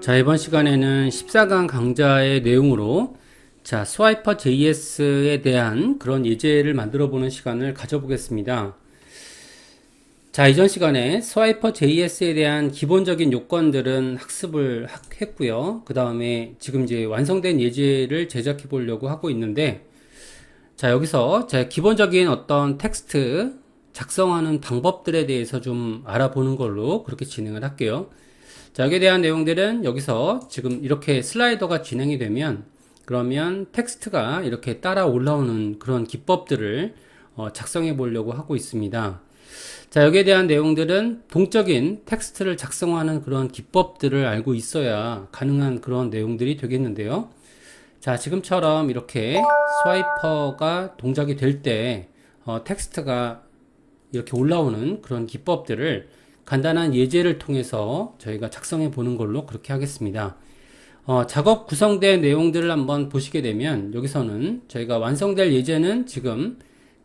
자, 이번 시간에는 14강 강좌의 내용으로 스와이퍼 JS에 대한 그런 예제를 만들어 보는 시간을 가져보겠습니다. 자, 이전 시간에 스와이퍼 JS에 대한 기본적인 요건들은 학습을 했고요. 그 다음에 지금 이제 완성된 예제를 제작해 보려고 하고 있는데, 자, 여기서 기본적인 어떤 텍스트 작성하는 방법들에 대해서 좀 알아보는 걸로 그렇게 진행을 할게요. 자, 여기에 대한 내용들은 여기서 지금 이렇게 슬라이더가 진행이 되면 그러면 텍스트가 이렇게 따라 올라오는 그런 기법들을 작성해 보려고 하고 있습니다. 자, 여기에 대한 내용들은 동적인 텍스트를 작성하는 그런 기법들을 알고 있어야 가능한 그런 내용들이 되겠는데요. 자, 지금처럼 이렇게 스와이퍼가 동작이 될 때 텍스트가 이렇게 올라오는 그런 기법들을 간단한 예제를 통해서 저희가 작성해 보는 걸로 그렇게 하겠습니다. 작업 구성된 내용들을 한번 보시게 되면 여기서는 저희가 완성될 예제는 지금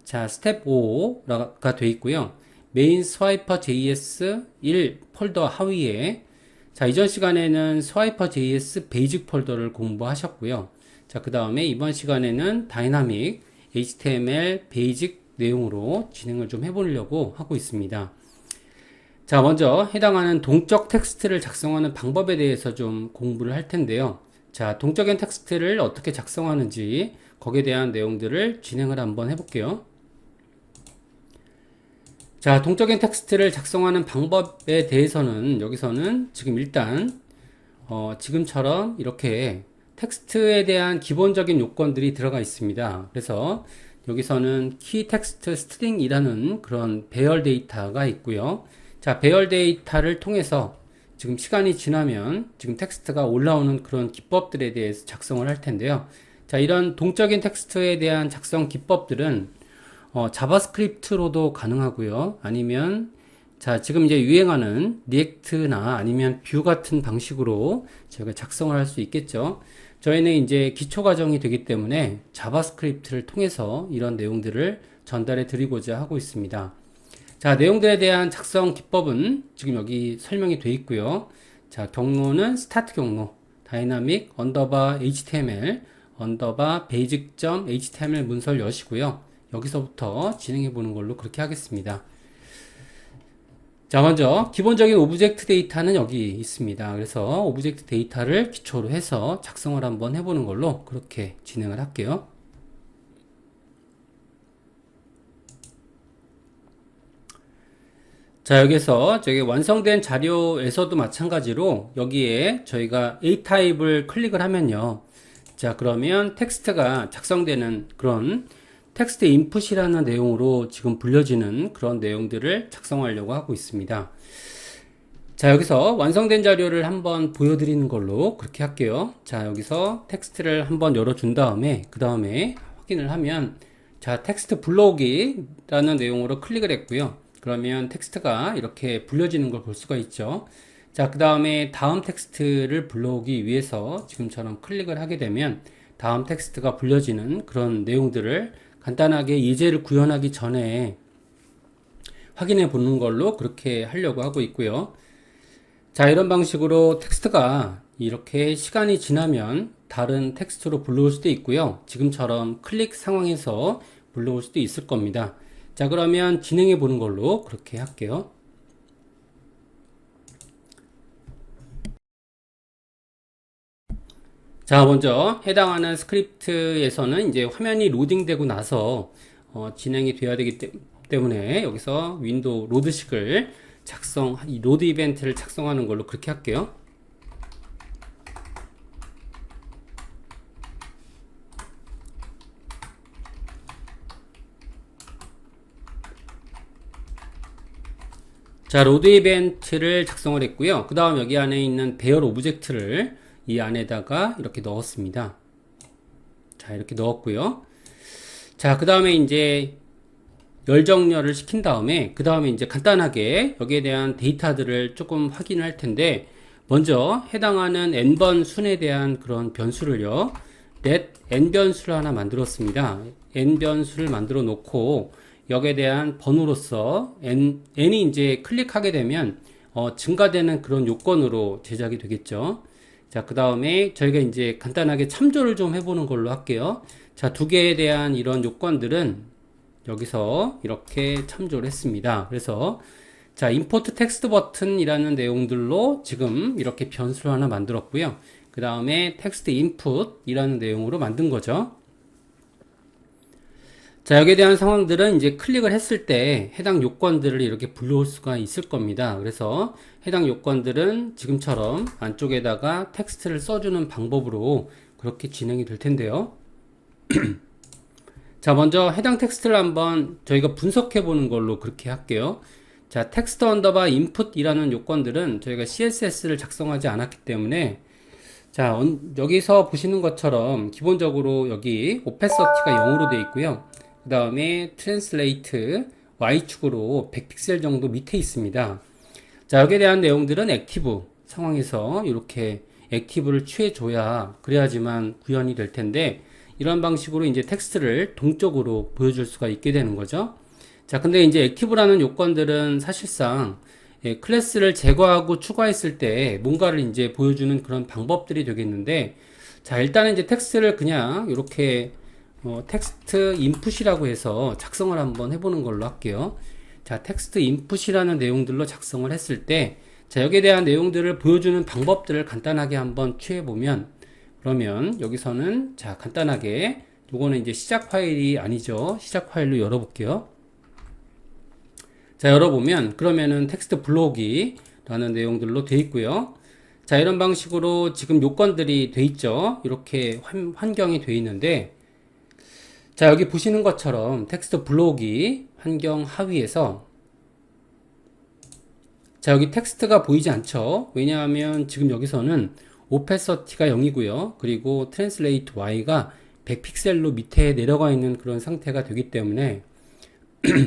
스텝 5가 되어 있고요. 메인 스와이퍼 JS 1 폴더 하위에 이전 시간에는 스와이퍼 JS 베이직 폴더를 공부하셨고요. 그 다음에 이번 시간에는 다이나믹 HTML 베이직 내용으로 진행을 좀 해보려고 하고 있습니다. 자, 먼저 해당하는 동적 텍스트를 작성하는 방법에 대해서 좀 공부를 할 텐데요. 자, 동적인 텍스트를 어떻게 작성하는지 거기에 대한 내용들을 진행을 한번 해볼게요. 자, 동적인 텍스트를 작성하는 방법에 대해서는 여기서는 지금 일단 지금처럼 이렇게 텍스트에 대한 기본적인 요건들이 들어가 있습니다. 그래서 여기서는 키 텍스트 스트링이라는 그런 배열 데이터가 있고요. 자, 배열 데이터를 통해서 지금 시간이 지나면 지금 텍스트가 올라오는 그런 기법들에 대해서 작성을 할 텐데요. 자, 이런 동적인 텍스트에 대한 작성 기법들은 자바스크립트로도 가능하고요. 아니면 지금 이제 유행하는 리액트나 아니면 뷰 같은 방식으로 저희가 작성을 할 수 있겠죠. 저희는 이제 기초 과정이 되기 때문에 자바스크립트를 통해서 이런 내용들을 전달해 드리고자 하고 있습니다. 자, 내용들에 대한 작성 기법은 지금 여기 설명이 되어 있고요. 자, 경로는 스타트 경로, 다이나믹 언더바 HTML 언더바 베이직.html 문서를 여시고요. 여기서부터 진행해 보는 걸로 그렇게 하겠습니다. 자, 먼저 기본적인 오브젝트 데이터는 여기 있습니다. 그래서 오브젝트 데이터를 기초로 해서 작성을 한번 해보는 걸로 그렇게 진행을 할게요. 자, 여기서 저기 완성된 자료에서도 마찬가지로 여기에 저희가 A 타입을 클릭을 하면요. 자, 그러면 텍스트가 작성되는 그런 텍스트 인풋이라는 내용으로 지금 불려지는 그런 내용들을 작성하려고 하고 있습니다. 자, 여기서 완성된 자료를 한번 보여드리는 걸로 그렇게 할게요. 자, 여기서 텍스트를 한번 열어준 다음에 그 다음에 확인을 하면 텍스트 불러오기라는 내용으로 클릭을 했고요. 그러면 텍스트가 이렇게 불려지는 걸 볼 수가 있죠. 자, 그 다음에 다음 텍스트를 불러오기 위해서 지금처럼 클릭을 하게 되면 다음 텍스트가 불려지는 그런 내용들을 간단하게 예제를 구현하기 전에 확인해 보는 걸로 그렇게 하려고 하고 있고요. 자, 이런 방식으로 텍스트가 이렇게 시간이 지나면 다른 텍스트로 불러올 수도 있고요. 지금처럼 클릭 상황에서 불러올 수도 있을 겁니다. 자, 그러면 진행해 보는 걸로 그렇게 할게요. 자, 먼저 해당하는 스크립트에서는 이제 화면이 로딩되고 나서 진행이 돼야 되기 때문에 여기서 윈도우 로드식을 이 로드 이벤트를 작성하는 걸로 그렇게 할게요. 자, 로드 이벤트를 작성을 했고요. 그 다음 여기 안에 있는 배열 오브젝트를 이 안에다가 이렇게 넣었습니다. 자, 이렇게 넣었고요. 자, 그 다음에 이제 열정렬을 시킨 다음에 그 다음에 이제 간단하게 여기에 대한 데이터들을 조금 확인을 할 텐데, 먼저 해당하는 n번 순에 대한 그런 변수를요, let n 변수를 하나 만들었습니다. n 변수를 만들어 놓고 여기에 대한 번호로서 n이 이제 클릭하게 되면 증가되는 그런 요건으로 제작이 되겠죠. 자, 그 다음에 저희가 이제 간단하게 참조를 좀 해보는 걸로 할게요. 자, 두 개에 대한 이런 요건들은 여기서 이렇게 참조를 했습니다. 그래서 자, import text 버튼이라는 내용들로 지금 이렇게 변수를 하나 만들었고요. 그 다음에 text input이라는 내용으로 만든 거죠. 자, 여기에 대한 상황들은 이제 클릭을 했을 때 해당 요건들을 이렇게 불러올 수가 있을 겁니다. 그래서 해당 요건들은 지금처럼 안쪽에다가 텍스트를 써주는 방법으로 그렇게 진행이 될 텐데요. 자, 먼저 해당 텍스트를 한번 저희가 분석해 보는 걸로 그렇게 할게요. 자, 텍스트 언더바 인풋이라는 요건들은 저희가 CSS를 작성하지 않았기 때문에 자, 여기서 보시는 것처럼 기본적으로 여기 오페서티가 0으로 되어 있고요. 그 다음에 트랜슬레이트 Y축으로 100픽셀 정도 밑에 있습니다. 자, 여기에 대한 내용들은 액티브 상황에서 이렇게 액티브를 취해줘야 그래야지만 구현이 될 텐데 이런 방식으로 이제 텍스트를 동적으로 보여줄 수가 있게 되는 거죠. 자, 근데 이제 액티브라는 요건들은 사실상 클래스를 제거하고 추가했을 때 뭔가를 이제 보여주는 그런 방법들이 되겠는데 자, 일단은 이제 텍스트를 그냥 이렇게 텍스트 인풋이라고 해서 작성을 한번 해보는 걸로 할게요. 자, 텍스트 인풋이라는 내용들로 작성을 했을 때 자, 여기에 대한 내용들을 보여주는 방법들을 간단하게 한번 취해보면 그러면 여기서는 자, 간단하게 요거는 이제 시작 파일이 아니죠. 시작 파일로 열어볼게요. 자, 열어보면 그러면은 텍스트 블록이 라는 내용들로 되어 있고요. 자, 이런 방식으로 지금 요건들이 되어 있죠. 이렇게 환경이 되어 있는데 자, 여기 보시는 것처럼 텍스트 블록이 환경 하위에서 자, 여기 텍스트가 보이지 않죠. 왜냐하면 지금 여기서는 오페서티가 0이고요. 그리고 트랜슬레이트 Y가 100픽셀로 밑에 내려가 있는 그런 상태가 되기 때문에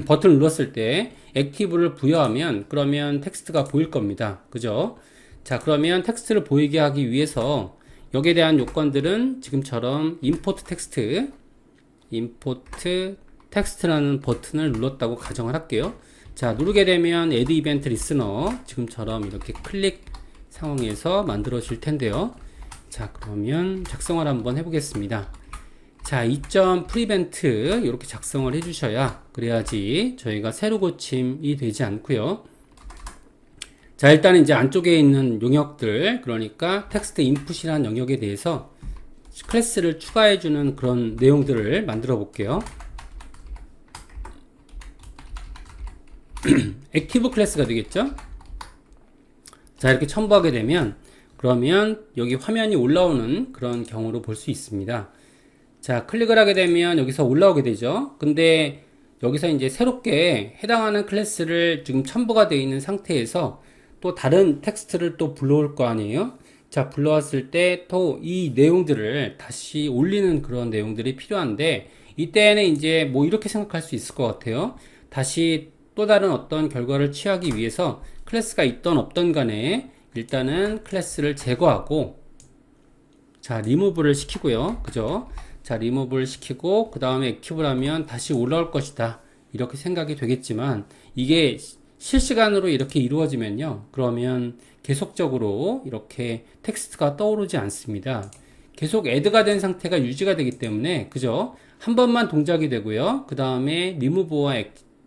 버튼을 눌렀을 때 액티브를 부여하면 그러면 텍스트가 보일 겁니다. 그죠? 자, 그러면 텍스트를 보이게 하기 위해서 여기에 대한 요건들은 지금처럼 import 텍스트라는 버튼을 눌렀다고 가정을 할게요. 자, 누르게 되면 add event listener 지금처럼 이렇게 클릭 상황에서 만들어질 텐데요. 자, 그러면 작성을 한번 해보겠습니다. 자, 2.prevent 이렇게 작성을 해주셔야 그래야지 저희가 새로 고침이 되지 않고요. 자, 일단 이제 안쪽에 있는 용역들 그러니까 텍스트 인풋이라는 영역에 대해서 클래스를 추가해주는 그런 내용들을 만들어 볼게요. 액티브 클래스가 되겠죠. 자, 이렇게 첨부하게 되면 그러면 여기 화면이 올라오는 그런 경우로 볼 수 있습니다. 자, 클릭을 하게 되면 여기서 올라오게 되죠. 근데 여기서 이제 새롭게 해당하는 클래스를 지금 첨부가 되어 있는 상태에서 또 다른 텍스트를 또 불러올 거 아니에요. 자, 불러왔을 때 또 이 내용들을 다시 올리는 그런 내용들이 필요한데 이때는 이제 뭐 이렇게 생각할 수 있을 것 같아요. 다시 또 다른 어떤 결과를 취하기 위해서 클래스가 있던 없던 간에 일단은 클래스를 제거하고 자, 리무브를 시키고요. 그죠? 자, 리무브를 시키고 그 다음에 액티브를 하면 다시 올라올 것이다. 이렇게 생각이 되겠지만 이게 실시간으로 이렇게 이루어지면요. 그러면 계속적으로 이렇게 텍스트가 떠오르지 않습니다. 계속 add가 된 상태가 유지가 되기 때문에 그죠? 한 번만 동작이 되고요. 그 다음에 리무브와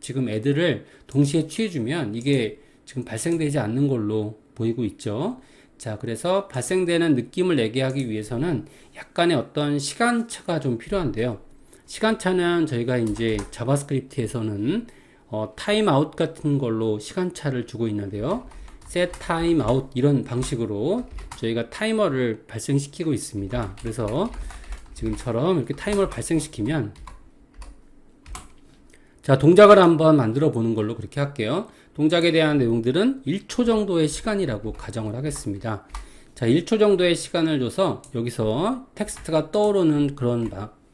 지금 add를 동시에 취해주면 이게 지금 발생되지 않는 걸로 보이고 있죠. 자, 그래서 발생되는 느낌을 내게 하기 위해서는 약간의 어떤 시간차가 좀 필요한데요. 시간차는 저희가 이제 자바스크립트에서는 타임아웃 같은 걸로 시간차를 주고 있는데요. set timeout 이런 방식으로 저희가 타이머를 발생시키고 있습니다. 그래서 지금처럼 이렇게 타이머를 발생시키면 자, 동작을 한번 만들어 보는 걸로 그렇게 할게요. 동작에 대한 내용들은 1초 정도의 시간이라고 가정을 하겠습니다. 자, 1초 정도의 시간을 줘서 여기서 텍스트가 떠오르는 그런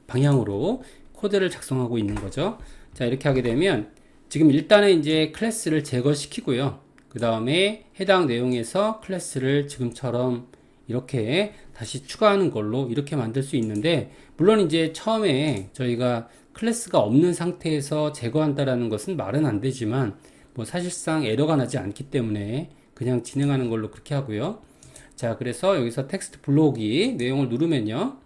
방향으로 코드를 작성하고 있는 거죠. 자, 이렇게 하게 되면 지금 일단은 이제 클래스를 제거시키고요. 그 다음에 해당 내용에서 클래스를 지금처럼 이렇게 다시 추가하는 걸로 이렇게 만들 수 있는데 물론 이제 처음에 저희가 클래스가 없는 상태에서 제거한다라는 것은 말은 안 되지만 뭐 사실상 에러가 나지 않기 때문에 그냥 진행하는 걸로 그렇게 하고요. 자, 그래서 여기서 텍스트 불러오기 내용을 누르면요.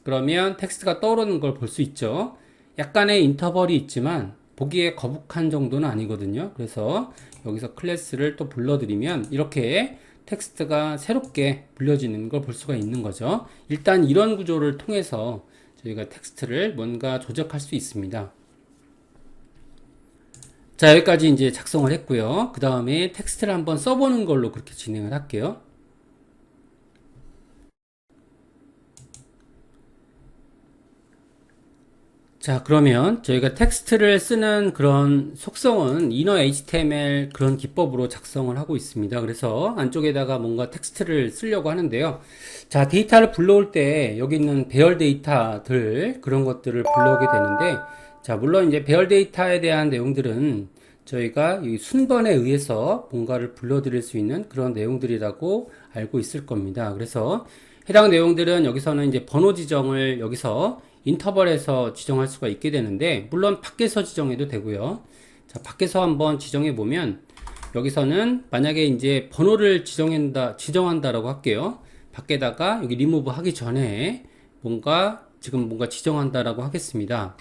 그러면 텍스트가 떠오르는 걸 볼 수 있죠. 약간의 인터벌이 있지만 보기에 거북한 정도는 아니거든요. 그래서 여기서 클래스를 또 불러드리면 이렇게 텍스트가 새롭게 불려지는 걸 볼 수가 있는 거죠. 일단 이런 구조를 통해서 저희가 텍스트를 뭔가 조작할 수 있습니다. 자, 여기까지 이제 작성을 했고요. 그 다음에 텍스트를 한번 써보는 걸로 그렇게 진행을 할게요. 자, 그러면 저희가 텍스트를 쓰는 그런 속성은 inner HTML 그런 기법으로 작성을 하고 있습니다. 그래서 안쪽에다가 뭔가 텍스트를 쓰려고 하는데요. 자, 데이터를 불러올 때 여기 있는 배열 데이터들 그런 것들을 불러오게 되는데, 자, 물론 이제 배열 데이터에 대한 내용들은 저희가 이 순번에 의해서 뭔가를 불러드릴 수 있는 그런 내용들이라고 알고 있을 겁니다. 그래서 해당 내용들은 여기서는 이제 번호 지정을 여기서 인터벌에서 지정할 수가 있게 되는데, 물론 밖에서 지정해도 되고요. 자, 밖에서 한번 지정해 보면 여기서는 만약에 이제 번호를 지정한다라고 할게요. 밖에다가 여기 리무브 하기 전에 지금 뭔가 지정한다라고 하겠습니다.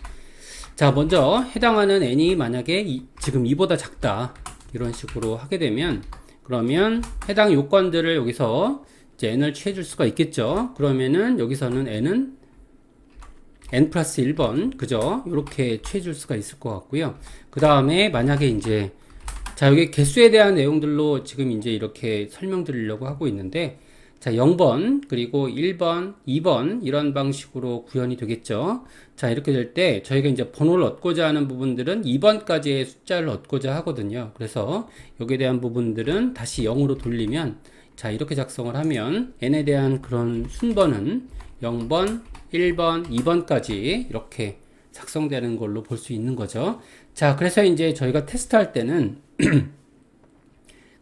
자, 먼저 해당하는 n이 만약에 지금 2보다 작다 이런 식으로 하게 되면, 그러면 해당 요건들을 여기서 이제 n을 취해 줄 수가 있겠죠. 그러면은 여기서는 n은 n 플러스 1번 그죠? 이렇게 취해 줄 수가 있을 것 같고요. 그 다음에 만약에 이제 자, 여기 개수에 대한 내용들로 지금 이제 이렇게 설명드리려고 하고 있는데, 자, 0번, 그리고 1번, 2번, 이런 방식으로 구현이 되겠죠. 자, 이렇게 될 때, 저희가 이제 번호를 얻고자 하는 부분들은 2번까지의 숫자를 얻고자 하거든요. 그래서, 여기에 대한 부분들은 다시 0으로 돌리면, 자, 이렇게 작성을 하면, n에 대한 그런 순번은 0번, 1번, 2번까지 이렇게 작성되는 걸로 볼 수 있는 거죠. 자, 그래서 이제 저희가 테스트할 때는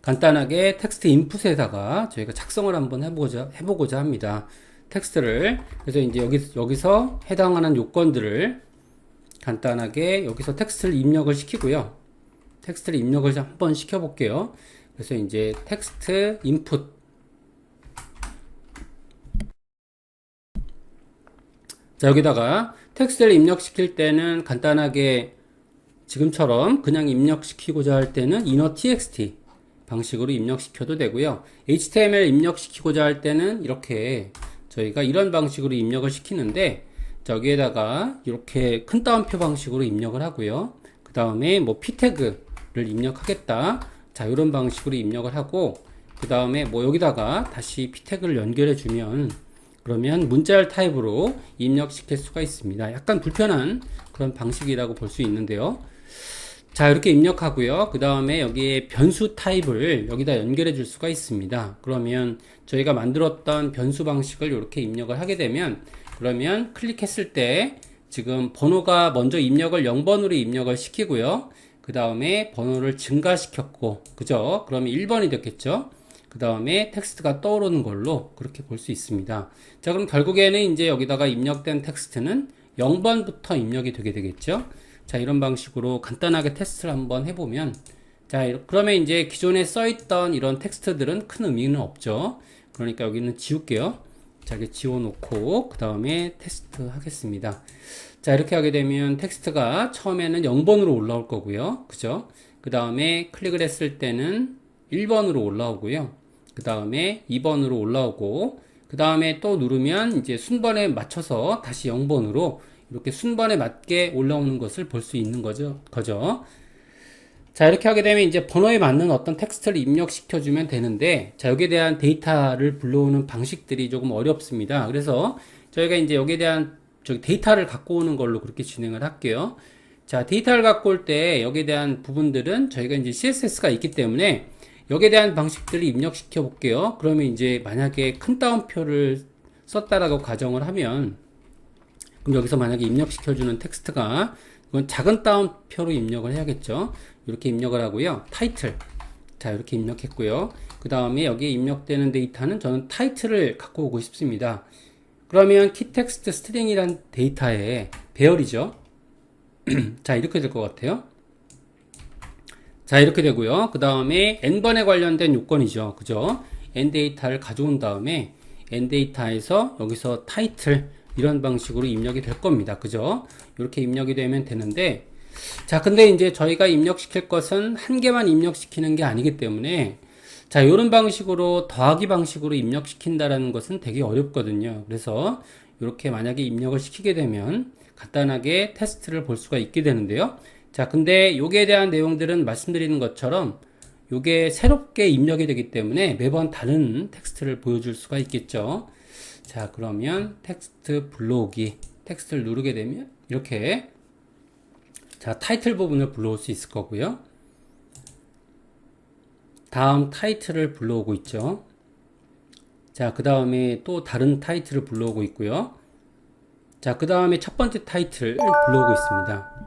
간단하게 텍스트 인풋에다가 저희가 작성을 한번 해보고자 합니다. 텍스트를. 그래서 이제 여기서 해당하는 요건들을 간단하게 여기서 텍스트를 입력을 시키고요. 텍스트를 입력을 한번 시켜볼게요. 그래서 이제 텍스트 인풋. 자, 여기다가 텍스트를 입력시킬 때는 간단하게 지금처럼 그냥 입력시키고자 할 때는 inner txt 방식으로 입력시켜도 되고요. HTML 입력시키고자 할 때는 이렇게 저희가 이런 방식으로 입력을 시키는데, 저기에다가 이렇게 큰 따옴표 방식으로 입력을 하고요. 그 다음에 뭐 p 태그를 입력하겠다. 자, 이런 방식으로 입력을 하고, 그 다음에 뭐 여기다가 다시 p 태그를 연결해 주면, 그러면 문자열 타입으로 입력시킬 수가 있습니다. 약간 불편한 그런 방식이라고 볼 수 있는데요. 자, 이렇게 입력하고요. 그 다음에 여기에 변수 타입을 여기다 연결해 줄 수가 있습니다. 그러면 저희가 만들었던 변수 방식을 이렇게 입력을 하게 되면, 그러면 클릭했을 때 지금 번호가 먼저 입력을 0번으로 입력을 시키고요. 그 다음에 번호를 증가시켰고, 그죠? 그러면 1번이 됐겠죠? 그 다음에 텍스트가 떠오르는 걸로 그렇게 볼 수 있습니다. 자, 그럼 결국에는 이제 여기다가 입력된 텍스트는 0번부터 입력이 되게 되겠죠? 자, 이런 방식으로 간단하게 테스트를 한번 해보면, 자, 그러면 이제 기존에 써있던 이런 텍스트들은 큰 의미는 없죠. 그러니까 여기는 지울게요. 자, 이렇게 지워놓고, 그 다음에 테스트 하겠습니다. 자, 이렇게 하게 되면 텍스트가 처음에는 0번으로 올라올 거고요. 그죠? 그 다음에 클릭을 했을 때는 1번으로 올라오고요. 그 다음에 2번으로 올라오고, 그 다음에 또 누르면 이제 순번에 맞춰서 다시 0번으로 이렇게 순번에 맞게 올라오는 것을 볼 수 있는 거죠. 자, 이렇게 하게 되면 이제 번호에 맞는 어떤 텍스트를 입력시켜주면 되는데, 자, 여기에 대한 데이터를 불러오는 방식들이 조금 어렵습니다. 그래서 저희가 이제 여기에 대한 데이터를 갖고 오는 걸로 그렇게 진행을 할게요. 자, 데이터를 갖고 올 때 여기에 대한 부분들은 저희가 이제 CSS가 있기 때문에 여기에 대한 방식들을 입력시켜 볼게요. 그러면 이제 만약에 큰 따옴표를 썼다라고 가정을 하면, 그럼 여기서 만약에 입력시켜주는 텍스트가 이건 작은 따옴표로 입력을 해야겠죠. 이렇게 입력을 하고요. 타이틀. 자, 이렇게 입력했고요. 그 다음에 여기에 입력되는 데이터는 저는 타이틀을 갖고 오고 싶습니다. 그러면 키텍스트 스트링이란 데이터의 배열이죠. 자, 이렇게 될 것 같아요. 자, 이렇게 되고요. 그 다음에 n번에 관련된 요건이죠. 그죠? n데이터를 가져온 다음에 n데이터에서 여기서 타이틀 이런 방식으로 입력이 될 겁니다. 그죠? 이렇게 입력이 되면 되는데, 자, 근데 이제 저희가 입력시킬 것은 한 개만 입력시키는 게 아니기 때문에, 자, 이런 방식으로 더하기 방식으로 입력시킨다라는 것은 되게 어렵거든요. 그래서 이렇게 만약에 입력을 시키게 되면 간단하게 테스트를 볼 수가 있게 되는데요. 자, 근데 여기에 대한 내용들은 말씀드리는 것처럼 요게 새롭게 입력이 되기 때문에 매번 다른 텍스트를 보여줄 수가 있겠죠. 자, 그러면 텍스트 불러오기, 텍스트를 누르게 되면 이렇게, 자, 타이틀 부분을 불러올 수 있을 거고요. 다음 타이틀을 불러오고 있죠. 자, 그 다음에 또 다른 타이틀을 불러오고 있고요. 자, 그 다음에 첫 번째 타이틀을 불러오고 있습니다.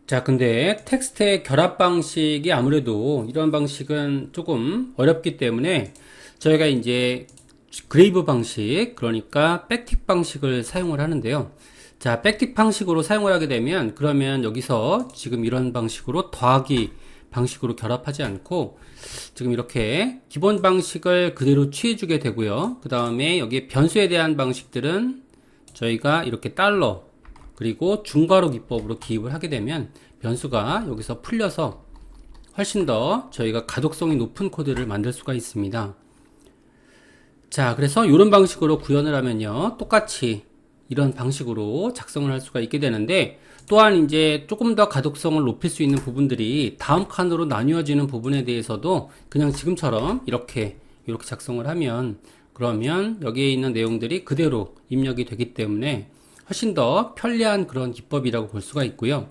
자, 근데 텍스트의 결합 방식이 아무래도 이런 방식은 조금 어렵기 때문에 저희가 이제 그레이브 방식, 그러니까 백틱 방식을 사용을 하는데요. 자, 백틱 방식으로 사용을 하게 되면 그러면 여기서 지금 이런 방식으로 더하기 방식으로 결합하지 않고 지금 이렇게 기본 방식을 그대로 취해주게 되고요. 그 다음에 여기 변수에 대한 방식들은 저희가 이렇게 달러 그리고 중괄호 기법으로 기입을 하게 되면 변수가 여기서 풀려서 훨씬 더 저희가 가독성이 높은 코드를 만들 수가 있습니다. 자, 그래서 이런 방식으로 구현을 하면요, 똑같이 이런 방식으로 작성을 할 수가 있게 되는데, 또한 이제 조금 더 가독성을 높일 수 있는 부분들이 다음 칸으로 나뉘어지는 부분에 대해서도 그냥 지금처럼 이렇게 작성을 하면, 그러면 여기에 있는 내용들이 그대로 입력이 되기 때문에 훨씬 더 편리한 그런 기법이라고 볼 수가 있고요.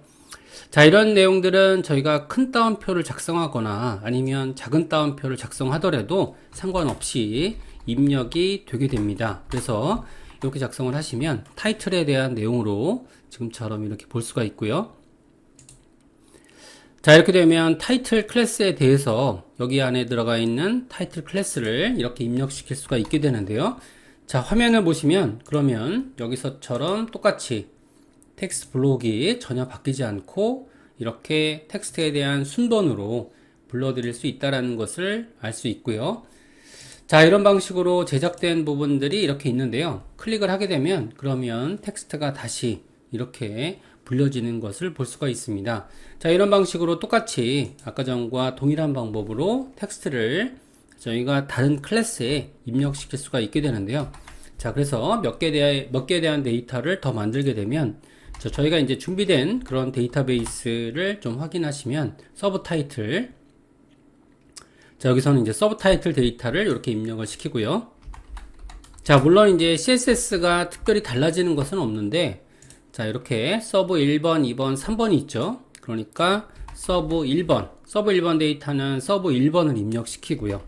자, 이런 내용들은 저희가 큰 따옴표를 작성하거나 아니면 작은 따옴표를 작성하더라도 상관없이 입력이 되게 됩니다. 그래서 이렇게 작성을 하시면 타이틀에 대한 내용으로 지금처럼 이렇게 볼 수가 있고요. 자, 이렇게 되면 타이틀 클래스에 대해서 여기 안에 들어가 있는 타이틀 클래스를 이렇게 입력시킬 수가 있게 되는데요. 자, 화면을 보시면 그러면 여기서처럼 똑같이 텍스트 블록이 전혀 바뀌지 않고 이렇게 텍스트에 대한 순번으로 불러드릴 수 있다는 것을 알 수 있고요. 자, 이런 방식으로 제작된 부분들이 이렇게 있는데요. 클릭을 하게 되면 그러면 텍스트가 다시 이렇게 불려지는 것을 볼 수가 있습니다. 자, 이런 방식으로 똑같이 아까 전과 동일한 방법으로 텍스트를 저희가 다른 클래스에 입력시킬 수가 있게 되는데요. 자, 그래서 몇 개에 대한 데이터를 더 만들게 되면 저희가 이제 준비된 그런 데이터베이스를 좀 확인하시면 서브 타이틀, 자, 여기서는 이제 서브 타이틀 데이터를 이렇게 입력을 시키고요. 자, 물론 이제 CSS가 특별히 달라지는 것은 없는데, 자, 이렇게 서브 1번, 2번, 3번이 있죠. 그러니까 서브 1번 데이터는 서브 1번을 입력시키고요.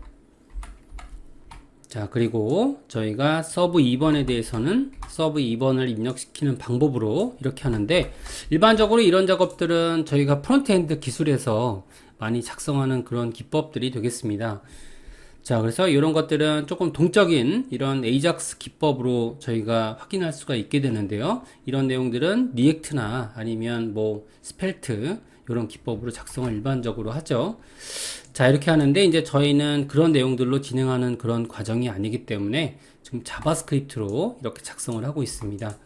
자, 그리고 저희가 서브 2번에 대해서는 서브 2번을 입력시키는 방법으로 이렇게 하는데, 일반적으로 이런 작업들은 저희가 프론트엔드 기술에서 많이 작성하는 그런 기법들이 되겠습니다. 자, 그래서 이런 것들은 조금 동적인 이런 에이작스 기법으로 저희가 확인할 수가 있게 되는데요. 이런 내용들은 리액트나 아니면 뭐 스펠트 이런 기법으로 작성을 일반적으로 하죠. 자, 이렇게 하는데 이제 저희는 그런 내용들로 진행하는 그런 과정이 아니기 때문에 지금 자바스크립트로 이렇게 작성을 하고 있습니다.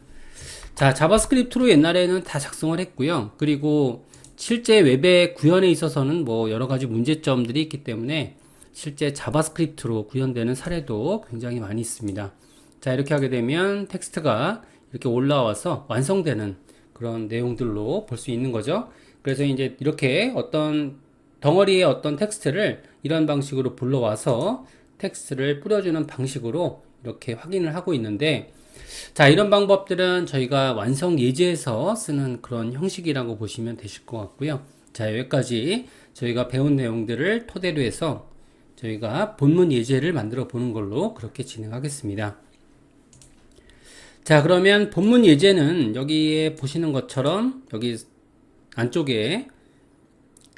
자, 자바스크립트로 옛날에는 다 작성을 했고요. 그리고 실제 웹의 구현에 있어서는 뭐 여러 가지 문제점들이 있기 때문에 실제 자바스크립트로 구현되는 사례도 굉장히 많이 있습니다. 자, 이렇게 하게 되면 텍스트가 이렇게 올라와서 완성되는 그런 내용들로 볼 수 있는 거죠. 그래서 이제 이렇게 어떤 덩어리의 어떤 텍스트를 이런 방식으로 불러와서 텍스트를 뿌려주는 방식으로 이렇게 확인을 하고 있는데, 자, 이런 방법들은 저희가 완성 예제에서 쓰는 그런 형식이라고 보시면 되실 것 같고요. 자, 여기까지 저희가 배운 내용들을 토대로 해서 저희가 본문 예제를 만들어 보는 걸로 그렇게 진행하겠습니다. 자, 그러면 본문 예제는 여기에 보시는 것처럼 여기 안쪽에,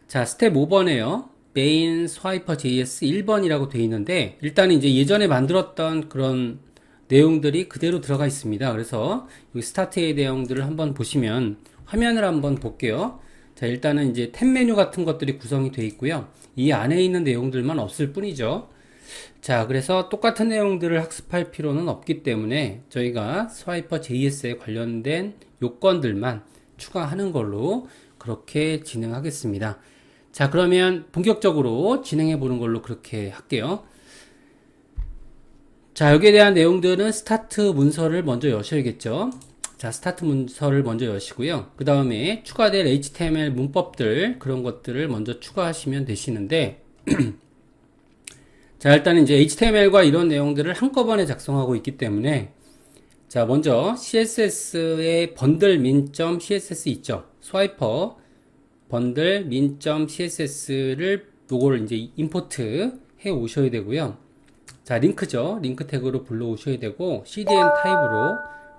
자, 스텝 5번에요. main swiper js 1번이라고 되어 있는데, 일단 이제 예전에 만들었던 그런 내용들이 그대로 들어가 있습니다. 그래서 여기 스타트의 내용들을 한번 보시면 화면을 한번 볼게요. 자, 일단은 이제 탭 메뉴 같은 것들이 구성이 되어 있고요. 이 안에 있는 내용들만 없을 뿐이죠. 자, 그래서 똑같은 내용들을 학습할 필요는 없기 때문에 저희가 스와이퍼 JS에 관련된 요건들만 추가하는 걸로 그렇게 진행하겠습니다. 자, 그러면 본격적으로 진행해 보는 걸로 그렇게 할게요. 자, 여기에 대한 내용들은 스타트 문서를 먼저 여셔야겠죠. 자, 스타트 문서를 먼저 여시고요. 그 다음에 추가될 HTML 문법들, 그런 것들을 먼저 추가하시면 되시는데, 자, 일단 이제 HTML과 이런 내용들을 한꺼번에 작성하고 있기 때문에, 자, 먼저 CSS의 번들 min.css 있죠. 스와이퍼 번들 min.css를 요거를 이제 임포트 해 오셔야 되고요. 자, 링크죠. 링크 태그로 불러오셔야 되고, CDN 타입으로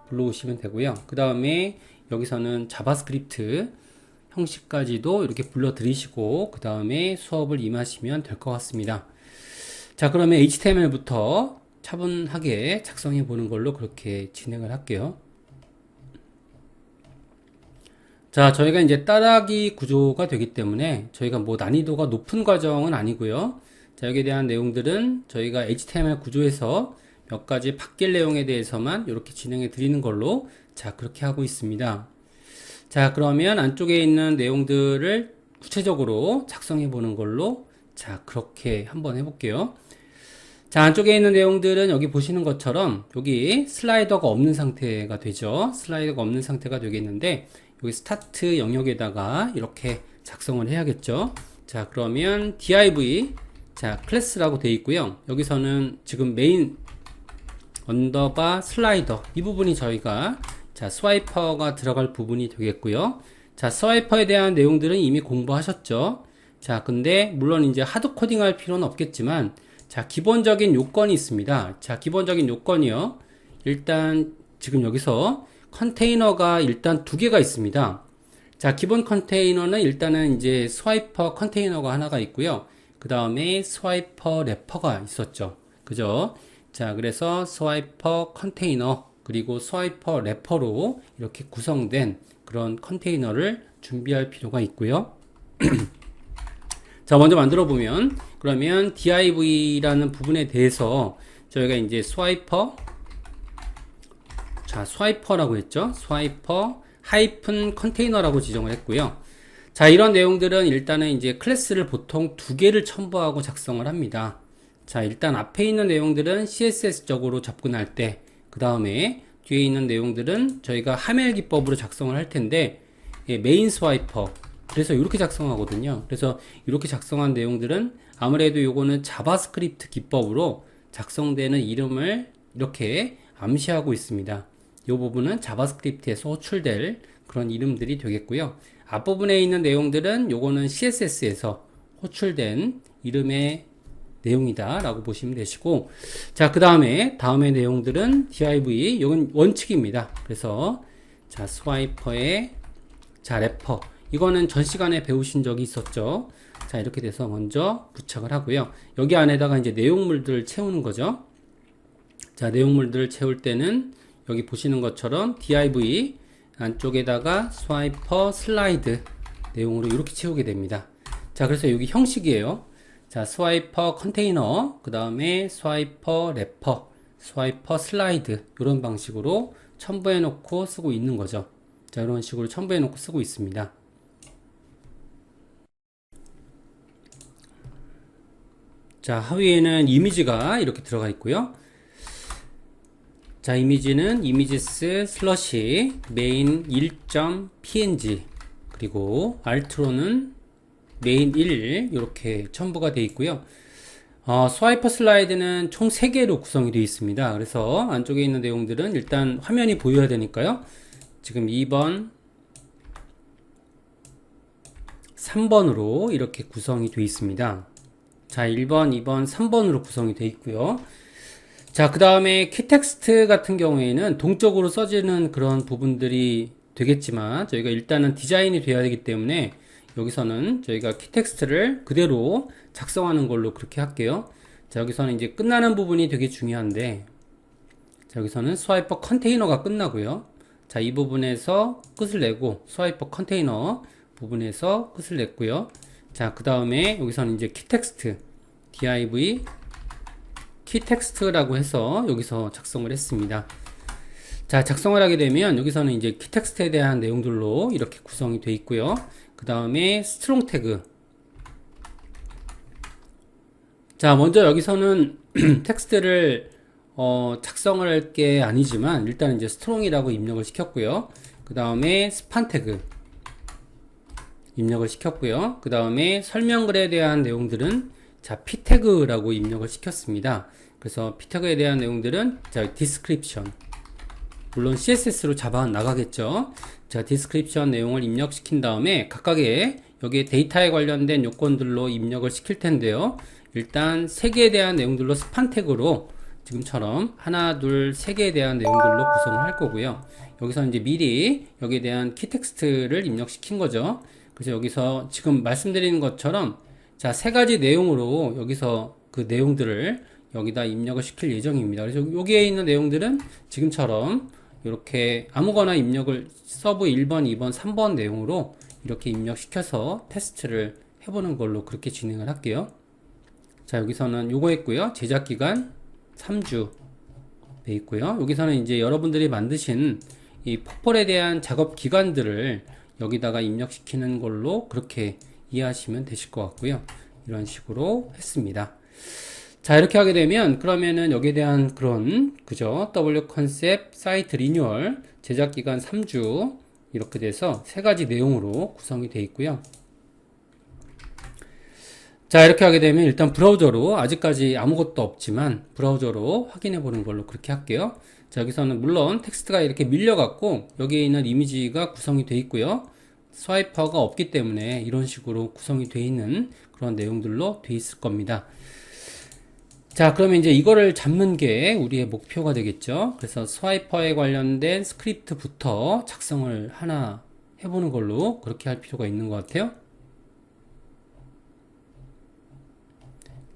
불러오시면 되고요. 그 다음에 여기서는 자바스크립트 형식까지도 이렇게 불러들이시고, 그 다음에 수업을 임하시면 될 것 같습니다. 자, 그러면 HTML부터 차분하게 작성해 보는 걸로 그렇게 진행을 할게요. 자, 저희가 이제 따라하기 구조가 되기 때문에 저희가 뭐 난이도가 높은 과정은 아니고요. 자, 여기에 대한 내용들은 저희가 HTML 구조에서 몇 가지 바뀔 내용에 대해서만 이렇게 진행해 드리는 걸로 자, 그렇게 하고 있습니다. 자, 그러면 안쪽에 있는 내용들을 구체적으로 작성해 보는 걸로 자, 그렇게 한번 해볼게요. 자, 안쪽에 있는 내용들은 여기 보시는 것처럼 여기 슬라이더가 없는 상태가 되죠. 슬라이더가 없는 상태가 되겠는데 여기 스타트 영역에다가 이렇게 작성을 해야겠죠. 자, 그러면 div 자, 클래스라고 되어 있고요. 여기서는 지금 메인 언더바 슬라이더 이 부분이 저희가 자, 스와이퍼가 들어갈 부분이 되겠고요. 자, 스와이퍼에 대한 내용들은 이미 공부하셨죠. 자, 근데 물론 이제 하드 코딩 할 필요는 없겠지만 자, 기본적인 요건이 있습니다. 자, 기본적인 요건이요. 일단 지금 여기서 컨테이너가 일단 두 개가 있습니다. 자, 기본 컨테이너는 일단은 이제 스와이퍼 컨테이너가 하나가 있고요. 그 다음에 스와이퍼 래퍼가 있었죠. 그죠? 자, 그래서 스와이퍼 컨테이너 그리고 스와이퍼 래퍼로 이렇게 구성된 그런 컨테이너를 준비할 필요가 있고요. 자, 먼저 만들어 보면 그러면 div라는 부분에 대해서 저희가 이제 스와이퍼 자, 스와이퍼라고 했죠. 스와이퍼 하이픈 컨테이너라고 지정을 했고요. 자, 이런 내용들은 일단은 이제 클래스를 보통 두 개를 첨부하고 작성을 합니다. 자, 일단 앞에 있는 내용들은 CSS적으로 접근할 때, 그 다음에 뒤에 있는 내용들은 저희가 하멜 기법으로 작성을 할 텐데, 예, 메인 스와이퍼. 그래서 이렇게 작성하거든요. 그래서 이렇게 작성한 내용들은 아무래도 요거는 자바스크립트 기법으로 작성되는 이름을 이렇게 암시하고 있습니다. 이 부분은 자바스크립트에서 호출될 그런 이름들이 되겠고요. 앞부분에 있는 내용들은 요거는 CSS에서 호출된 이름의 내용이다 라고 보시면 되시고, 자, 그 다음에 내용들은 div 요건 원칙입니다. 그래서 자, 스와이퍼의 자, 래퍼 이거는 전 시간에 배우신 적이 있었죠. 자, 이렇게 돼서 먼저 부착을 하고요. 여기 안에다가 이제 내용물들을 채우는 거죠. 자, 내용물들을 채울 때는 여기 보시는 것처럼 div 안쪽에다가 스와이퍼 슬라이드 내용으로 이렇게 채우게 됩니다. 자, 그래서 여기 형식이에요. 자, 스와이퍼 컨테이너, 그 다음에 스와이퍼 래퍼, 스와이퍼 슬라이드 이런 방식으로 첨부해 놓고 쓰고 있는 거죠. 자, 이런 식으로 첨부해 놓고 쓰고 있습니다. 자, 하위에는 이미지가 이렇게 들어가 있고요. 자, 이미지는 images 슬러시 main 1.png 그리고 alt로는 main 1 이렇게 첨부가 되어 있고요. 스와이퍼 슬라이드는 총 3개로 구성이 되어 있습니다. 그래서 안쪽에 있는 내용들은 일단 화면이 보여야 되니까요. 지금 2번, 3번으로 이렇게 구성이 되어 있습니다. 자, 1번, 2번, 3번으로 구성이 되어 있고요. 자, 그 다음에 키텍스트 같은 경우에는 동적으로 써지는 그런 부분들이 되겠지만 저희가 일단은 디자인이 돼야 되기 때문에 여기서는 저희가 키텍스트를 그대로 작성하는 걸로 그렇게 할게요. 자, 여기서는 이제 끝나는 부분이 되게 중요한데 자, 여기서는 스와이퍼 컨테이너가 끝나고요. 자, 이 부분에서 끝을 내고 스와이퍼 컨테이너 부분에서 끝을 냈고요. 자, 그 다음에 여기서는 이제 키텍스트, div 키텍스트라고 해서 여기서 작성을 했습니다. 자, 작성을 하게 되면 여기서는 이제 키텍스트에 대한 내용들로 이렇게 구성이 되어 있고요. 그 다음에 스트롱 태그. 자, 먼저 여기서는 텍스트를 작성을 할 게 아니지만 일단 이제 스트롱이라고 입력을 시켰고요. 그 다음에 스판 태그 입력을 시켰고요. 그 다음에 설명글에 대한 내용들은 자, p 태그라고 입력을 시켰습니다. 그래서 p 태그에 대한 내용들은 자, description, 물론 CSS로 잡아 나가겠죠. 자, description 내용을 입력시킨 다음에 각각의 여기에 데이터에 관련된 요건들로 입력을 시킬 텐데요. 일단 3개에 대한 내용들로 스판 태그로 지금처럼 하나, 둘, 3개에 대한 내용들로 구성을 할 거고요. 여기서 이제 미리 여기에 대한 키 텍스트를 입력시킨 거죠. 그래서 여기서 지금 말씀드리는 것처럼 자, 3가지 내용으로 여기서 그 내용들을 여기다 입력을 시킬 예정입니다. 그래서 여기에 있는 내용들은 지금처럼 이렇게 아무거나 입력을 서브 1번, 2번, 3번 내용으로 이렇게 입력시켜서 테스트를 해보는 걸로 그렇게 진행을 할게요. 자, 여기서는 요거 했고요. 제작기간 3주 돼 있고요. 여기서는 이제 여러분들이 만드신 이 퍼폴에 대한 작업 기간들을 여기다가 입력시키는 걸로 그렇게 이해하시면 되실 것 같고요. 이런 식으로 했습니다. 자, 이렇게 하게 되면 그러면은 여기에 대한 그런 그죠? W 컨셉, 사이트 리뉴얼, 제작 기간 3주 이렇게 돼서 3가지 내용으로 구성이 되어 있고요. 자, 이렇게 하게 되면 일단 브라우저로 아직까지 아무것도 없지만 브라우저로 확인해 보는 걸로 그렇게 할게요. 자, 여기서는 물론 텍스트가 이렇게 밀려 갖고 여기에 있는 이미지가 구성이 되어 있고요. 스와이퍼가 없기 때문에 이런 식으로 구성이 되어 있는 그런 내용들로 되어 있을 겁니다. 자, 그러면 이제 이거를 잡는 게 우리의 목표가 되겠죠. 그래서 스와이퍼에 관련된 스크립트부터 작성을 하나 해보는 걸로 그렇게 할 필요가 있는 것 같아요.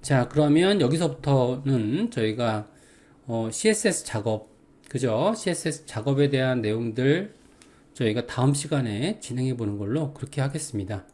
자, 그러면 여기서부터는 저희가 CSS 작업, 그죠? CSS 작업에 대한 내용들 저희가 다음 시간에 진행해 보는 걸로 그렇게 하겠습니다.